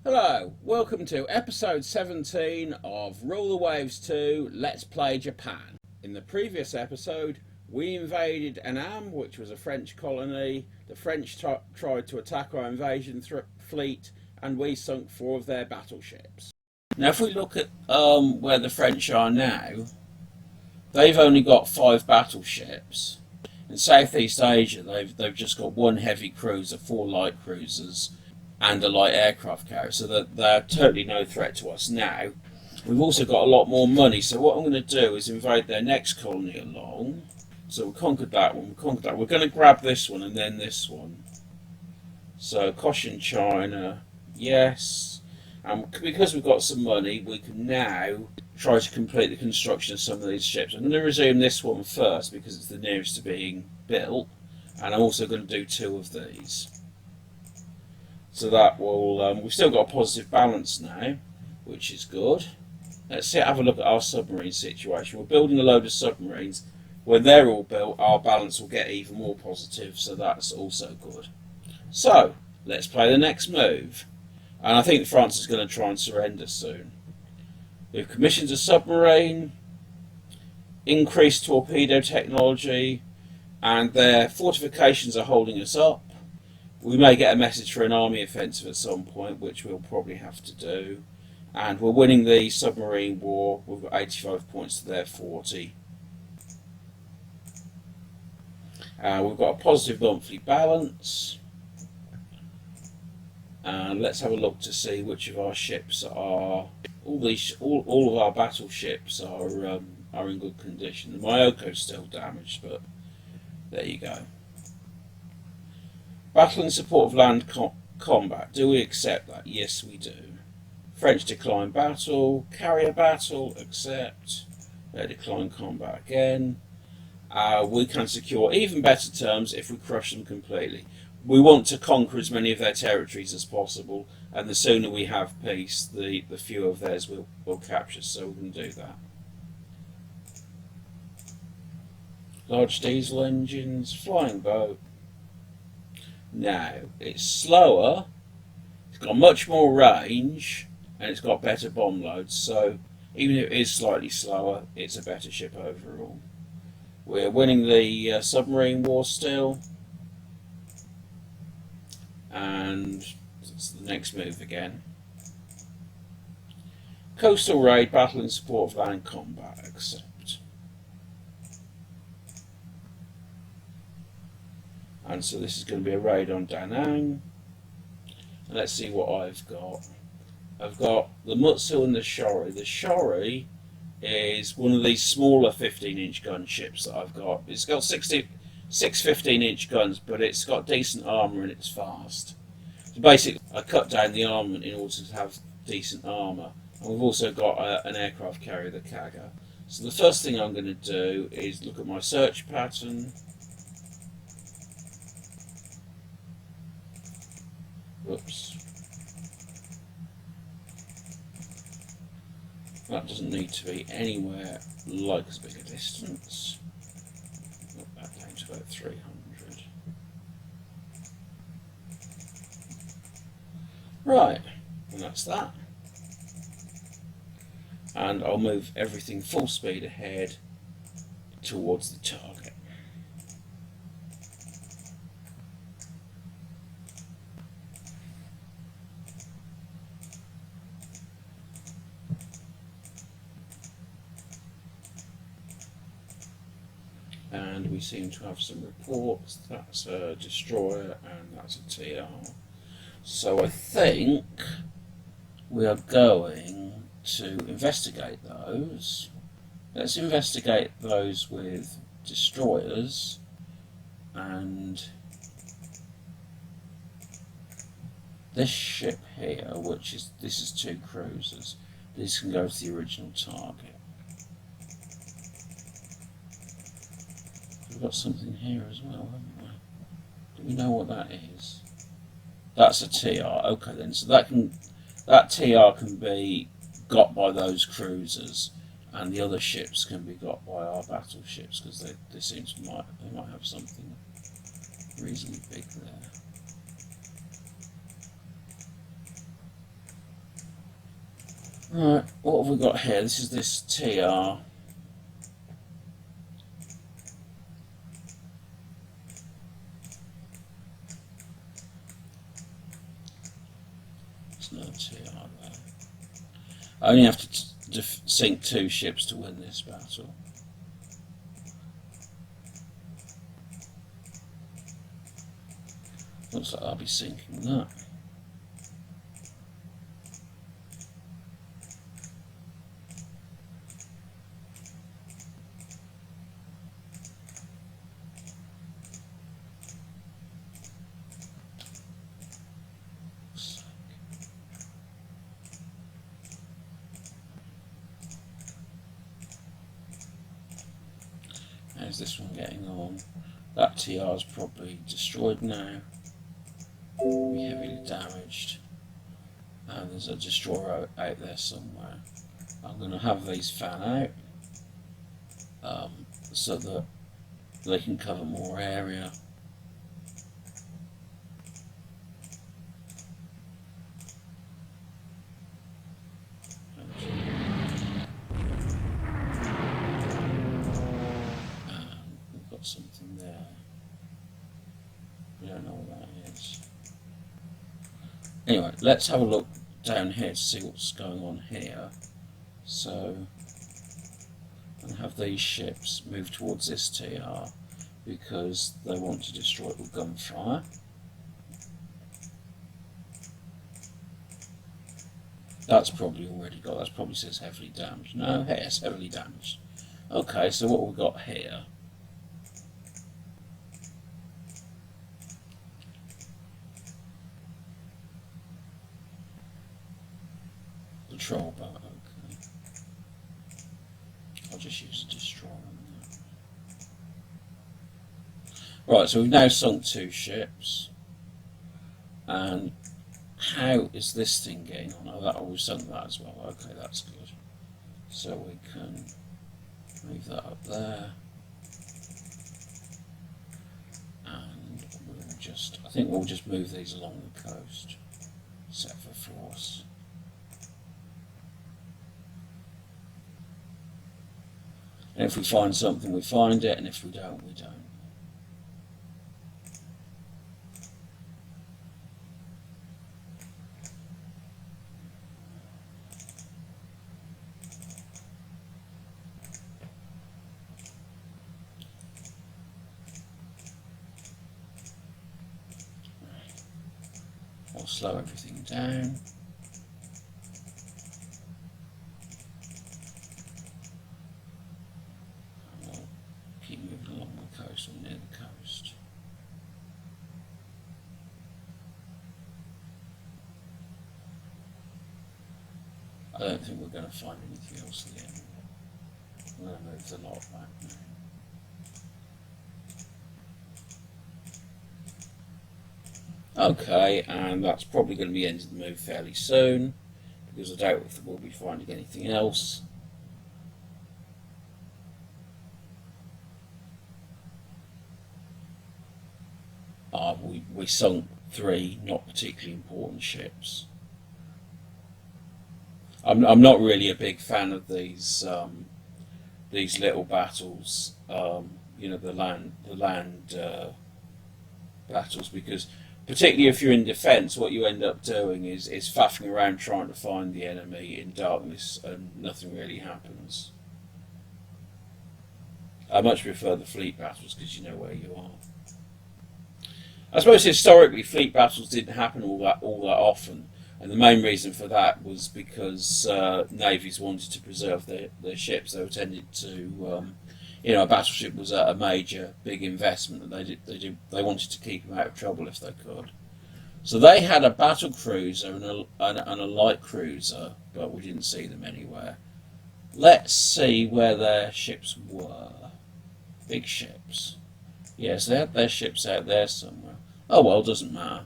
Hello, welcome to episode 17 of Rule the Waves 2 Let's Play Japan. In the previous episode, we invaded Annam, which was a French colony. The French tried to attack our invasion fleet, and we sunk 4 of their battleships. Now, if we look at where the French are now, they've only got 5 battleships. In Southeast Asia, they've just got 1 heavy cruiser, 4 light cruisers, and a light aircraft carrier, so that they're totally no threat to us now. We've also got a lot more money, so what I'm going to do is invade their next colony along. So we conquered that one, We're going to grab this one and then this one. So Cochin China, yes. And because we've got some money, we can now try to complete the construction of some of these ships. I'm going to resume this one first because it's the nearest to being built, and I'm also going to do 2 of these. So that will, we've still got a positive balance now, which is good. Let's have a look at our submarine situation. We're building a load of submarines. When they're all built, our balance will get even more positive, so that's also good. So, let's play the next move. And I think France is going to try and surrender soon. We've commissioned a submarine, increased torpedo technology, and their fortifications are holding us up. We may get a message for an army offensive at some point, which we'll probably have to do. And we're winning the submarine war. We've got 85 points to their 40. We've got a positive monthly balance. And let's have a look to see which of our ships are. All of our battleships are in good condition. The Myoko's still damaged, but there you go. Battle in support of land combat. Do we accept that? Yes, we do. French decline battle. Carrier battle. Accept. They decline combat again. We can secure even better terms if we crush them completely. We want to conquer as many of their territories as possible, and the sooner we have peace, the fewer of theirs we'll capture, so we can do that. Large diesel engines. Flying boat. Now, it's slower, it's got much more range, and it's got better bomb loads, so even if it is slightly slower, it's a better ship overall. We're winning the submarine war still, and it's the next move again. Coastal raid, battle in support of land combat, accept. And so this is going to be a raid on Da Nang. And let's see what I've got. I've got the Mutsu and the Shori. The Shori is one of these smaller 15-inch gun ships that I've got. It's got 6 15-inch guns, but it's got decent armour and it's fast. So basically, I cut down the armament in order to have decent armour. And we've also got an aircraft carrier, the Kaga. So the first thing I'm going to do is look at my search pattern. Whoops. That doesn't need to be anywhere like as big a distance. Knock that down to about 300. Right, and that's that. And I'll move everything full speed ahead towards the target. And we seem to have some reports. That's a destroyer and that's a TR. So I think we are going to investigate those. Let's investigate those with destroyers, and this ship here, this is 2 cruisers. This can go to the original target. We've got something here as well, haven't we? Do we know what that is? That's a TR. Okay then, so that TR can be got by those cruisers, and the other ships can be got by our battleships because they seem to they might have something reasonably big there. Right, what have we got here? This is this TR. There's no TR there. I only have to sink 2 ships to win this battle. Looks like I'll be sinking that. How's this one getting on? That TR is probably destroyed now. Be heavily damaged. And there's a destroyer out there somewhere. I'm going to have these fan out so that they can cover more area. Something there. We don't know what that is. Anyway, let's have a look down here to see what's going on here. So, I'm going to have these ships move towards this TR because they want to destroy it with gunfire. That's probably already got, that probably says heavily damaged. No, it's heavily damaged. Okay, so what we've got here. Patrol boat, okay. I'll just use a destroyer on that. Right, so we've now sunk 2 ships. And how is this thing getting on? Oh, we've sunk that as well. Okay, that's good. So we can move that up there. And we'll just, I think we'll just move these along the coast. Set for force. And if we find something, we find it, and if we don't, we don't. I'll slow everything down. Coast or near the coast. I don't think we're going to find anything else at the end. I'm going to move the lot back now. Okay, and that's probably going to be ending the move fairly soon because I doubt if we'll be finding anything else. We sunk 3 not particularly important ships. I'm not really a big fan of these little battles, you know, the land battles, because particularly if you're in defence, what you end up doing is faffing around trying to find the enemy in darkness and nothing really happens. I much prefer the fleet battles because you know where you are. I suppose historically fleet battles didn't happen all that often, and the main reason for that was because navies wanted to preserve their ships. They tended to, you know, a battleship was a major, big investment, and they wanted to keep them out of trouble if they could. So they had a battle cruiser and a light cruiser, but we didn't see them anywhere. Let's see where their ships were. Big ships. Yes, they had their ships out there somewhere. Oh well, doesn't matter.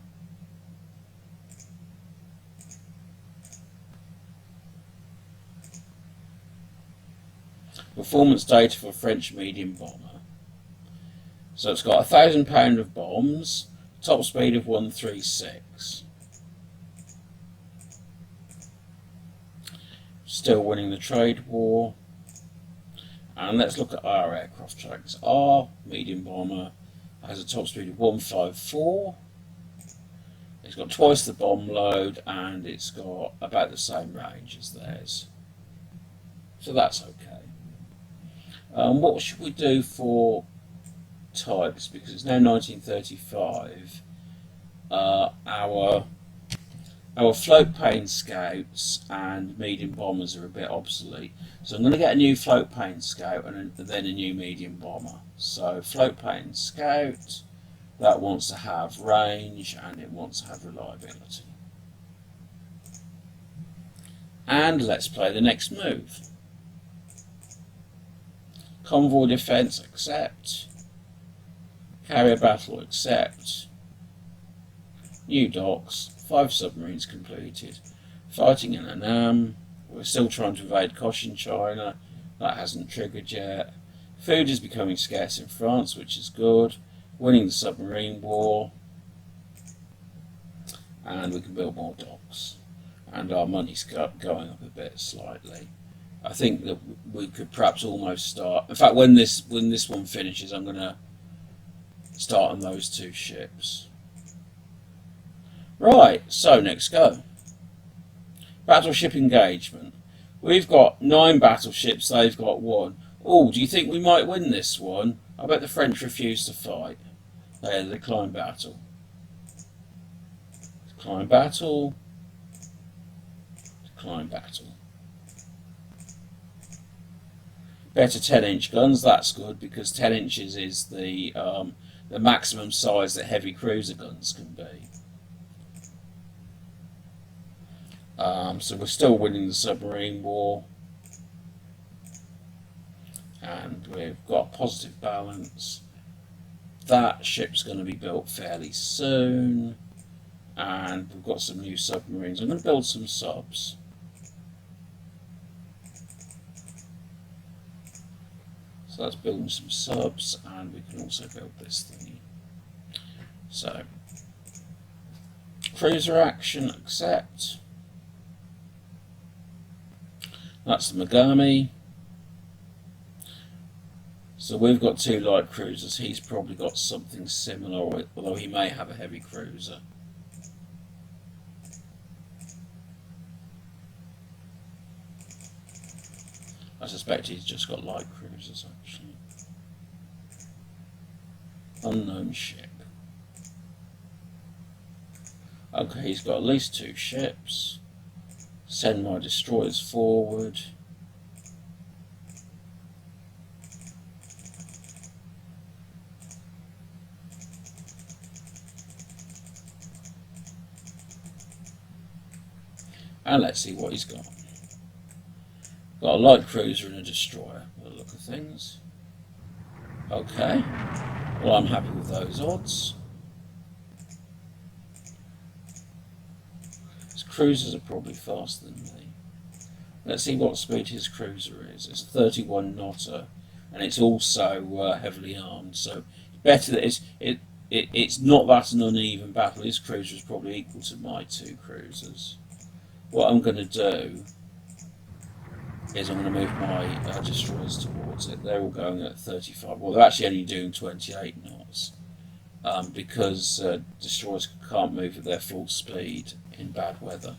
Performance data for French medium bomber. So it's got 1,000 pounds of bombs, top speed of 136. Still winning the trade war. And let's look at our aircraft trackers. Our medium bomber has a top speed of 154. It's got twice the bomb load and it's got about the same range as theirs. So that's okay. What should we do for types? Because it's now 1935. Our float plane scouts and medium bombers are a bit obsolete. So I'm going to get a new float plane scout and then a new medium bomber. So float plane scout, that wants to have range and it wants to have reliability. And let's play the next move. Convoy defense, accept. Carrier battle, accept. New docks, 5 submarines completed. Fighting in Annam. We're still trying to invade Cochinchina. That hasn't triggered yet. Food is becoming scarce in France, which is good. Winning the submarine war. And we can build more docks. And our money's going up a bit slightly. I think that we could perhaps almost start. In fact, when this one finishes, I'm going to start on those 2 ships. Right, so next go. Battleship engagement. We've got 9 battleships, they've got 1. Oh, do you think we might win this one? I bet the French refuse to fight. They had a decline battle. Decline battle. Decline battle. Better 10-inch guns, that's good, because 10 inches is the maximum size that heavy cruiser guns can be. So we're still winning the submarine war. And we've got a positive balance. That ship's going to be built fairly soon. And we've got some new submarines. I'm going to build some subs. So that's building some subs, and we can also build this thingy. So, cruiser action, accept. That's the Megami. So we've got 2 light cruisers. He's probably got something similar, although he may have a heavy cruiser. I suspect he's just got light cruisers, actually. Unknown ship. Okay, he's got at least 2 ships. Send my destroyers forward. And let's see what he's got. Got a light cruiser and a destroyer, by the look of things. Okay. Well, I'm happy with those odds. His cruisers are probably faster than me. Let's see what speed his cruiser is. It's 31 knotter, and it's also heavily armed. So better that it's not that an uneven battle. His cruiser is probably equal to my 2 cruisers. What I'm going to do is I'm going to move my destroyers towards it. They're all going at 35. Well, they're actually only doing 28 knots because destroyers can't move at their full speed in bad weather.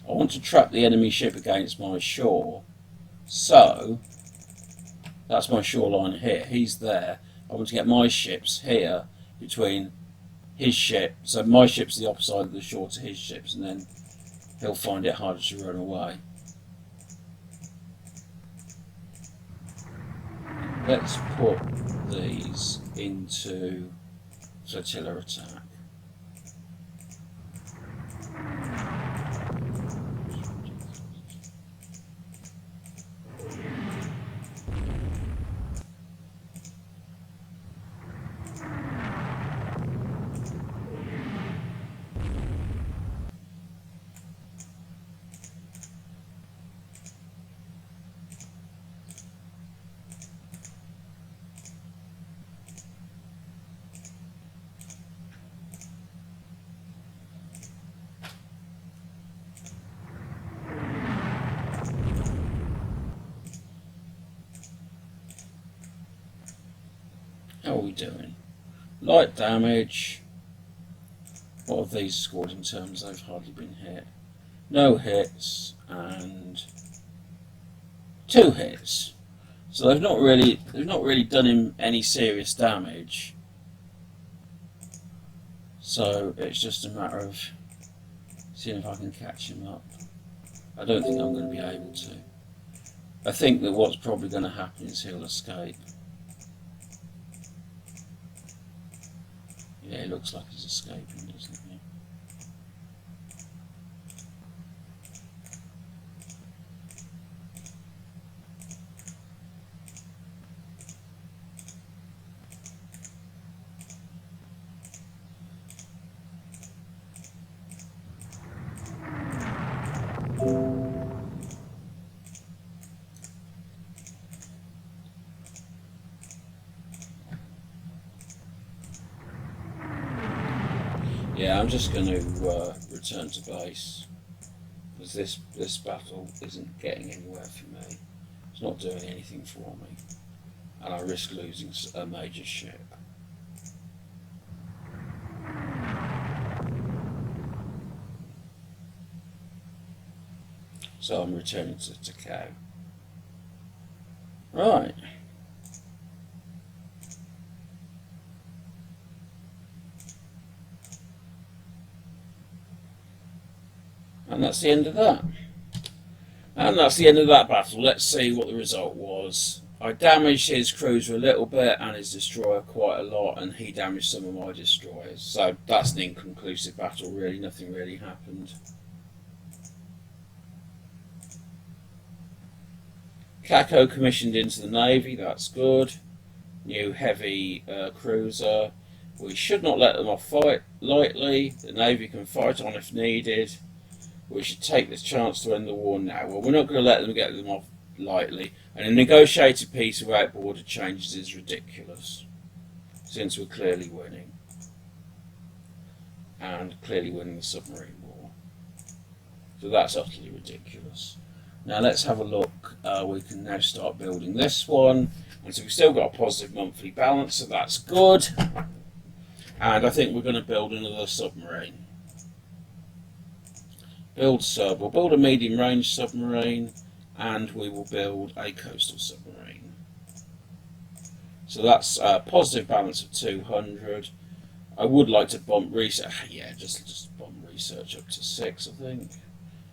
I want to trap the enemy ship against my shore, so that's my shoreline here. He's there. I want to get my ships here between his ship, so my ship's the opposite side of the shore to his ships, and then he'll find it harder to run away. Let's put these into flotilla attack. How are we doing? Light damage. What have these scored in terms? They've hardly been hit. No hits and 2 hits. So they've not really done him any serious damage. So it's just a matter of seeing if I can catch him up. I don't think I'm going to be able to. I think that what's probably going to happen is he'll escape. Yeah, it looks like he's escaping, doesn't he? Yeah, I'm just going to return to base, because this battle isn't getting anywhere for me. It's not doing anything for me, and I risk losing a major ship. So I'm returning to Takao. Right. And that's the end of that. And that's the end of that battle. Let's see what the result was. I damaged his cruiser a little bit and his destroyer quite a lot, and he damaged some of my destroyers. So that's an inconclusive battle, really. Nothing really happened. Kako commissioned into the Navy, that's good. New heavy cruiser. We should not let them off fight lightly. The Navy can fight on if needed. We should take this chance to end the war now. Well, we're not going to let them get them off lightly. And a negotiated peace without border changes is ridiculous, since we're clearly winning. And clearly winning the submarine war. So that's utterly ridiculous. Now let's have a look. We can now start building this one. And so we've still got a positive monthly balance, so that's good. And I think we're going to build another submarine. Build sub. We'll build a medium range submarine, and we will build a coastal submarine. So that's a positive balance of 200. I would like to bump research. Yeah, just bump research up to 6, I think.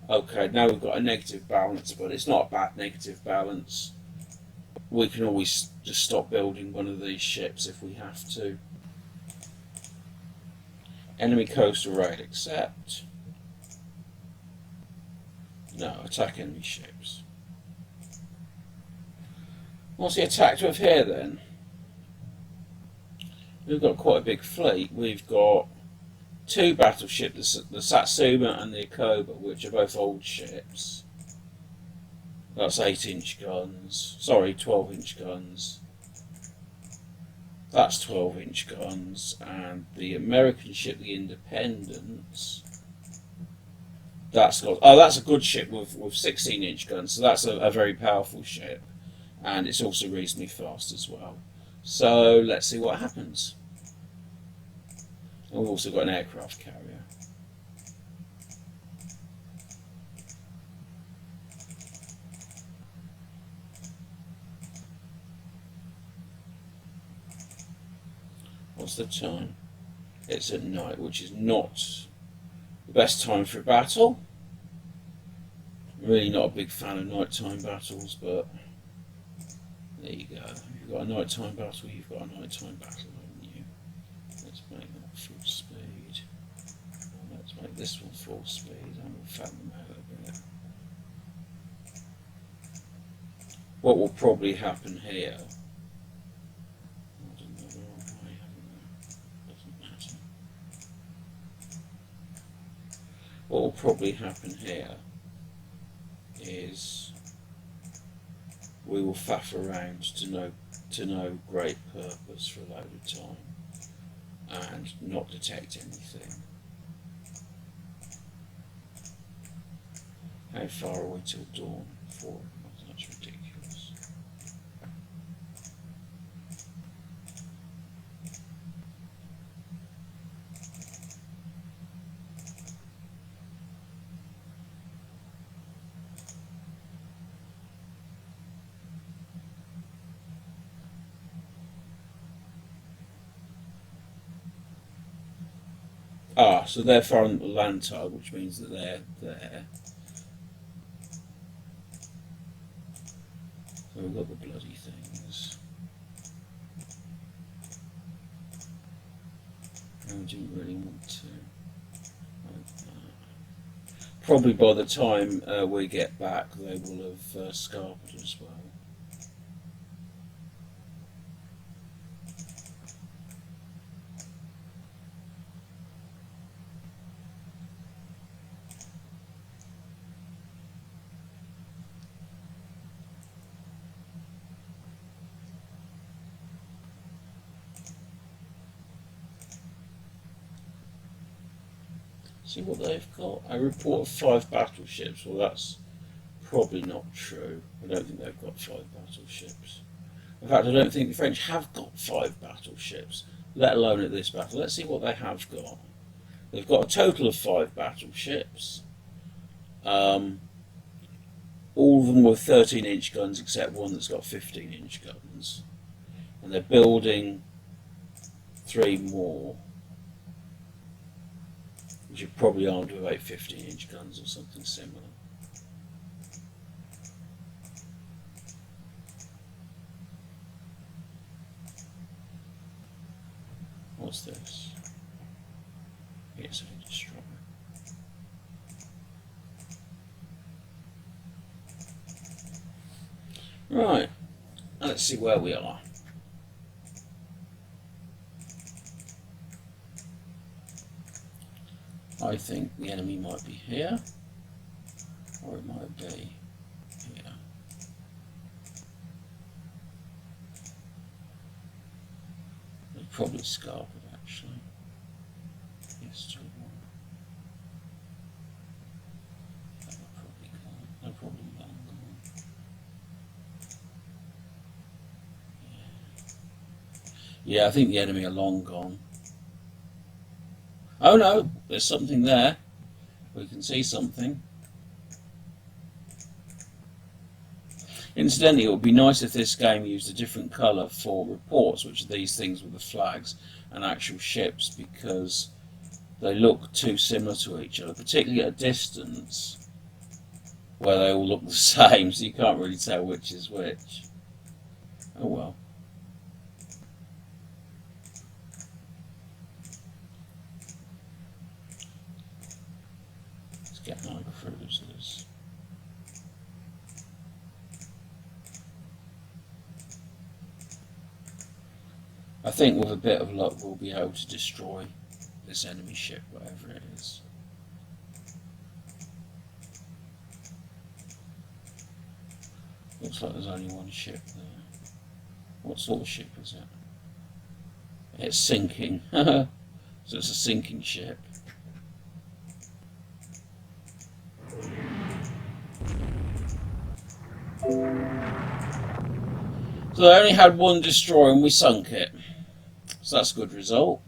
Okay, now we've got a negative balance, but it's not a bad negative balance. We can always just stop building one of these ships if we have to. Enemy coastal raid accept. No, attack enemy ships. What's he attacked with here then? We've got quite a big fleet. We've got 2 battleships, the Satsuma and the Ikoba, which are both old ships. That's 8-inch guns. Sorry, 12-inch guns. That's 12-inch guns. And the American ship, the Independence, that's got... Oh, that's a good ship with 16-inch guns. So that's a very powerful ship. And it's also reasonably fast as well. So let's see what happens. And we've also got an aircraft carrier. What's the time? It's at night, which is not the best time for a battle. I'm really not a big fan of nighttime battles, but There you go. You've got a nighttime battle, you've got a nighttime battle, haven't you? Let's make that full speed. Let's make this one full speed and we'll fan them out a bit. What will probably happen here? What will probably happen here is we will faff around to no great purpose for a load of time and not detect anything. How far are we till dawn? 4. That's ridiculous. Ah, so they're far on the land tide, which means that they're there. So we've got the bloody things. And we didn't really want to. Probably by the time we get back, they will have scarpered as well. See what they've got. A report of 5 battleships. Well, that's probably not true. I don't think they've got 5 battleships. In fact, I don't think the French have got 5 battleships, let alone at this battle. Let's see what they have got. They've got a total of 5 battleships. All of them were 13-inch guns, except one that's got 15-inch guns. And they're building 3 more, which are probably armed with 8 15-inch guns or something similar. What's this? It's a destroyer. Right, let's see where we are. I think the enemy might be here, or it might be here. They're probably scarpered actually. Yes, 2-1. They're probably gone. They're probably long gone. Yeah, I think the enemy are long gone. Oh no, there's something there. We can see something. Incidentally, it would be nice if this game used a different colour for reports, which are these things with the flags and actual ships, because they look too similar to each other, particularly at a distance where they all look the same, so you can't really tell which is which. Oh well. Get my cruisers. I think with a bit of luck we'll be able to destroy this enemy ship, whatever it is. Looks like there's only one ship there. What sort of ship is it? It's sinking. So it's a sinking ship. So they only had one destroyer and we sunk it. So that's a good result.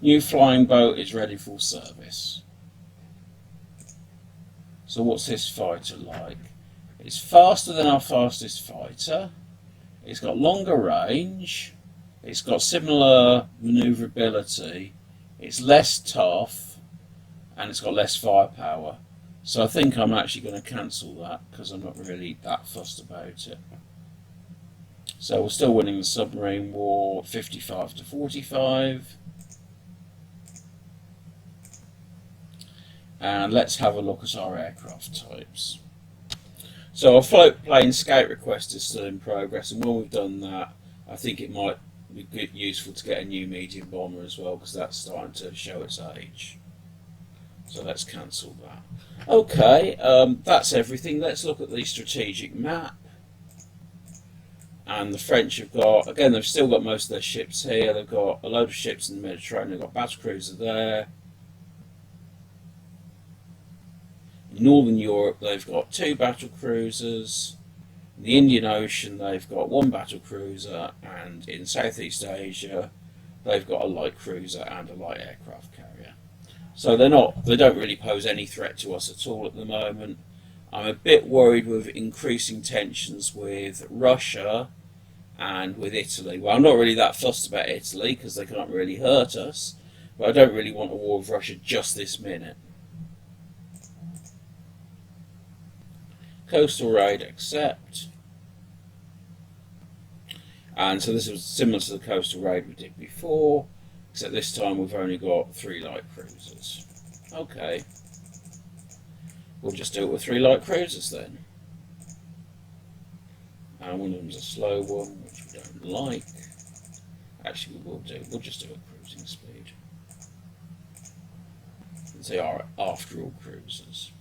New flying boat is ready for service. So what's this fighter like? It's faster than our fastest fighter. It's got longer range. It's got similar manoeuvrability. It's less tough. and it's got less firepower. So I think I'm actually going to cancel that because I'm not really that fussed about it. So we're still winning the submarine war 55 to 45. And let's have a look at our aircraft types. So our float plane scout request is still in progress, and when we've done that, I think it might be useful to get a new medium bomber as well, because that's starting to show its age. So let's cancel that. Okay, that's everything. Let's look at the strategic map. And the French have got, again, they've still got most of their ships here. They've got a load of ships in the Mediterranean. They've got battlecruiser there. In Northern Europe, they've got 2 battlecruisers. In the Indian Ocean, they've got 1 battlecruiser. And in Southeast Asia, they've got a light cruiser and a light aircraft carrier. So they don't really pose any threat to us at all at the moment. I'm a bit worried with increasing tensions with Russia and with Italy. Well, I'm not really that fussed about Italy because they can't really hurt us, but I don't really want a war with Russia just this minute. Coastal raid, accept. And so this was similar to the coastal raid we did before, except this time we've only got 3 light cruisers. Okay. We'll just do it with 3 light cruisers then. And one of them's a slow one, which we don't like. Actually, we'll just do a cruising speed. Since they are, after all, cruisers.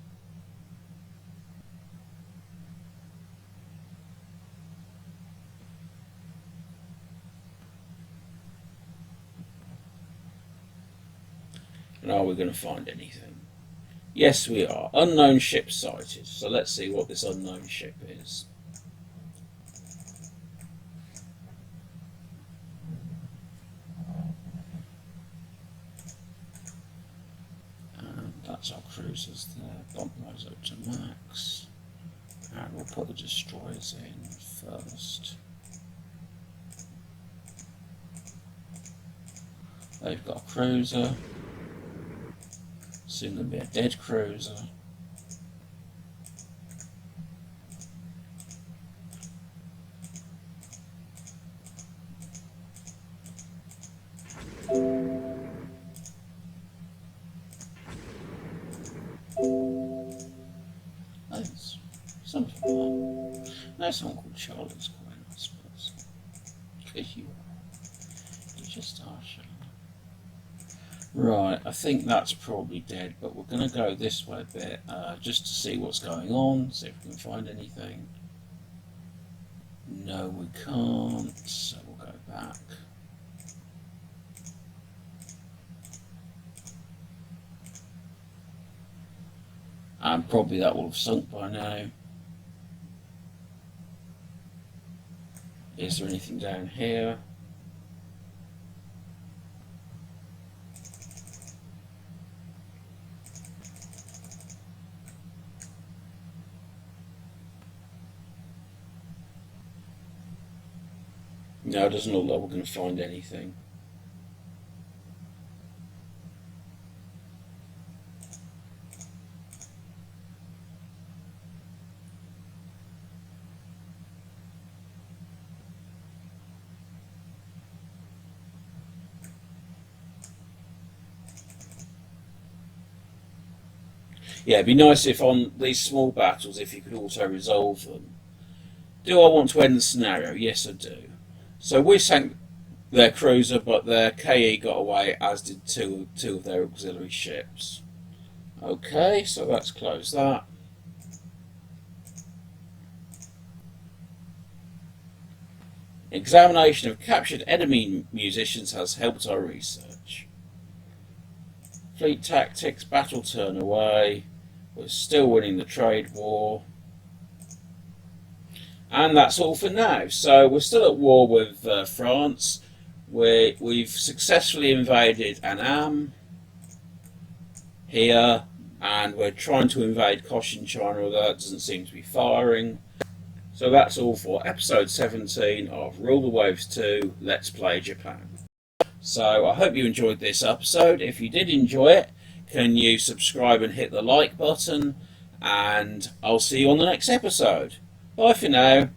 And are we going to find anything? Yes, we are. Unknown ship sighted. So let's see what this unknown ship is. And that's our cruisers there. Bump those up to max. And we'll put the destroyers in first. They've got a cruiser. Soon there'll be a dead cruiser. Nice. Something like that. No, someone called Charlie's quite nice, but because you're just our Charlie. Right, I think that's probably dead, but we're going to go this way a bit, just to see what's going on, see if we can find anything. No, we can't, so we'll go back. And probably that will have sunk by now. Is there anything down here? No, it doesn't look like we're going to find anything. Yeah, it'd be nice if on these small battles, if you could auto-resolve them. Do I want to end the scenario? Yes, I do. So we sank their cruiser, but their KE got away, as did two of their auxiliary ships. Okay, so let's close that. Examination of captured enemy munitions has helped our research. Fleet tactics, battle turn away. We're still winning the trade war. And that's all for now. So we're still at war with France. We've successfully invaded Annam here, and we're trying to invade Cochin China, although that doesn't seem to be firing. So that's all for episode 17 of Rule the Waves 2 Let's Play Japan. So I hope you enjoyed this episode. If you did enjoy it, can you subscribe and hit the like button, and I'll see you on the next episode. Bye for now.